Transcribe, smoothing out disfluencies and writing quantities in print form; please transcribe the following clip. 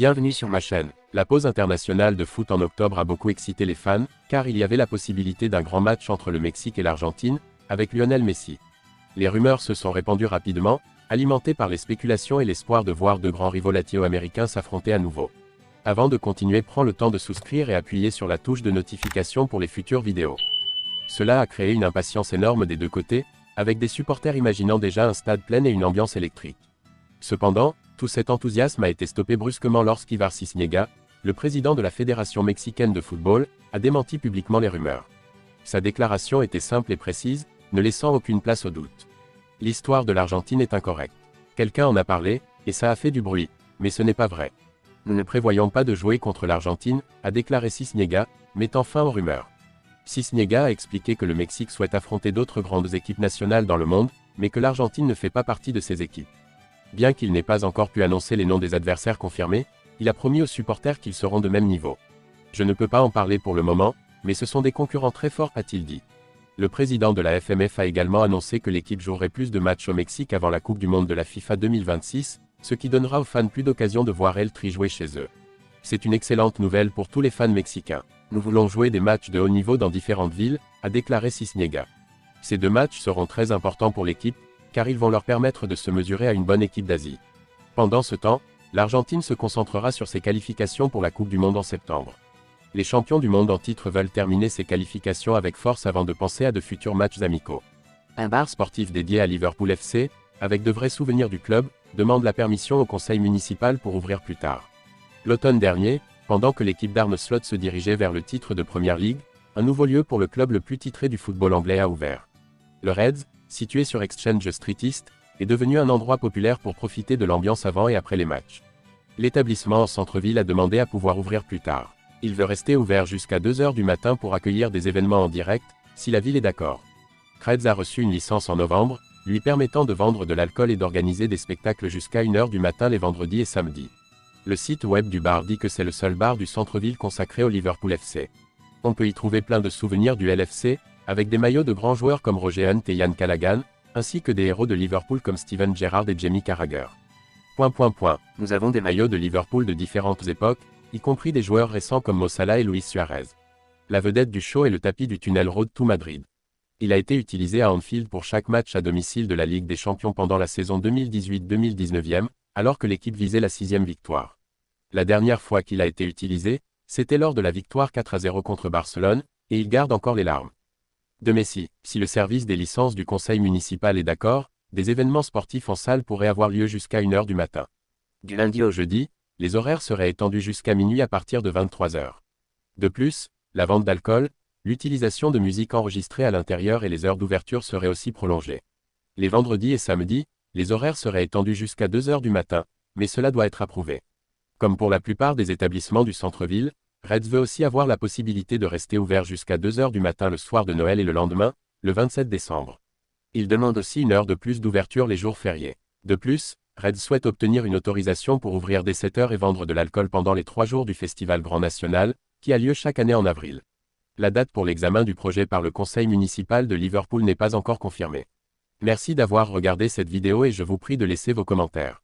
Bienvenue sur ma chaîne. La pause internationale de foot en octobre a beaucoup excité les fans, car il y avait la possibilité d'un grand match entre le Mexique et l'Argentine, avec Lionel Messi. Les rumeurs se sont répandues rapidement, alimentées par les spéculations et l'espoir de voir deux grands rivaux latino-américains s'affronter à nouveau. Avant de continuer, prends le temps de souscrire et appuyer sur la touche de notification pour les futures vidéos. Cela a créé une impatience énorme des deux côtés, avec des supporters imaginant déjà un stade plein et une ambiance électrique. Cependant, tout cet enthousiasme a été stoppé brusquement lorsqu'Ivar Cisniega, le président de la Fédération mexicaine de football, a démenti publiquement les rumeurs. Sa déclaration était simple et précise, ne laissant aucune place au doute. L'histoire de l'Argentine est incorrecte. Quelqu'un en a parlé, et ça a fait du bruit, mais ce n'est pas vrai. Nous ne prévoyons pas de jouer contre l'Argentine, a déclaré Cisniega, mettant fin aux rumeurs. Cisniega a expliqué que le Mexique souhaite affronter d'autres grandes équipes nationales dans le monde, mais que l'Argentine ne fait pas partie de ces équipes. Bien qu'il n'ait pas encore pu annoncer les noms des adversaires confirmés, il a promis aux supporters qu'ils seront de même niveau. Je ne peux pas en parler pour le moment, mais ce sont des concurrents très forts, a-t-il dit. Le président de la FMF a également annoncé que l'équipe jouerait plus de matchs au Mexique avant la Coupe du Monde de la FIFA 2026, ce qui donnera aux fans plus d'occasions de voir El Tri jouer chez eux. C'est une excellente nouvelle pour tous les fans mexicains. Nous voulons jouer des matchs de haut niveau dans différentes villes, a déclaré Cisniega. Ces deux matchs seront très importants pour l'équipe, car ils vont leur permettre de se mesurer à une bonne équipe d'Asie. Pendant ce temps, l'Argentine se concentrera sur ses qualifications pour la Coupe du Monde en septembre. Les champions du monde en titre veulent terminer ces qualifications avec force avant de penser à de futurs matchs amicaux. Un bar sportif dédié à Liverpool FC, avec de vrais souvenirs du club, demande la permission au conseil municipal pour ouvrir plus tard. L'automne dernier, pendant que l'équipe d'Arne Slot se dirigeait vers le titre de Premier League, un nouveau lieu pour le club le plus titré du football anglais a ouvert. Le Reds, situé sur Exchange Street East, est devenu un endroit populaire pour profiter de l'ambiance avant et après les matchs. L'établissement en centre-ville a demandé à pouvoir ouvrir plus tard. Il veut rester ouvert jusqu'à 2 h du matin pour accueillir des événements en direct, si la ville est d'accord. Reds a reçu une licence en novembre, lui permettant de vendre de l'alcool et d'organiser des spectacles jusqu'à 1 h du matin les vendredis et samedis. Le site web du bar dit que c'est le seul bar du centre-ville consacré au Liverpool FC. On peut y trouver plein de souvenirs du LFC, avec des maillots de grands joueurs comme Roger Hunt et Ian Callaghan, ainsi que des héros de Liverpool comme Steven Gerrard et Jamie Carragher. Nous avons des maillots de Liverpool de différentes époques, y compris des joueurs récents comme Mo Salah et Luis Suarez. La vedette du show est le tapis du tunnel Road to Madrid. Il a été utilisé à Anfield pour chaque match à domicile de la Ligue des Champions pendant la saison 2018-2019, alors que l'équipe visait la 6e victoire. La dernière fois qu'il a été utilisé, c'était lors de la victoire 4-0 contre Barcelone, et il garde encore les larmes de Messi. Si le service des licences du conseil municipal est d'accord, des événements sportifs en salle pourraient avoir lieu jusqu'à 1 h du matin. Du lundi au jeudi, les horaires seraient étendus jusqu'à minuit à partir de 23 h. De plus, la vente d'alcool, l'utilisation de musique enregistrée à l'intérieur et les heures d'ouverture seraient aussi prolongées. Les vendredis et samedis, les horaires seraient étendus jusqu'à 2 h du matin, mais cela doit être approuvé. Comme pour la plupart des établissements du centre-ville, Reds veut aussi avoir la possibilité de rester ouvert jusqu'à 2 h du matin le soir de Noël et le lendemain, le 27 décembre. Il demande aussi 1 heure de plus d'ouverture les jours fériés. De plus, Reds souhaite obtenir une autorisation pour ouvrir dès 7 h et vendre de l'alcool pendant les 3 jours du Festival Grand National, qui a lieu chaque année en avril. La date pour l'examen du projet par le conseil municipal de Liverpool n'est pas encore confirmée. Merci d'avoir regardé cette vidéo et je vous prie de laisser vos commentaires.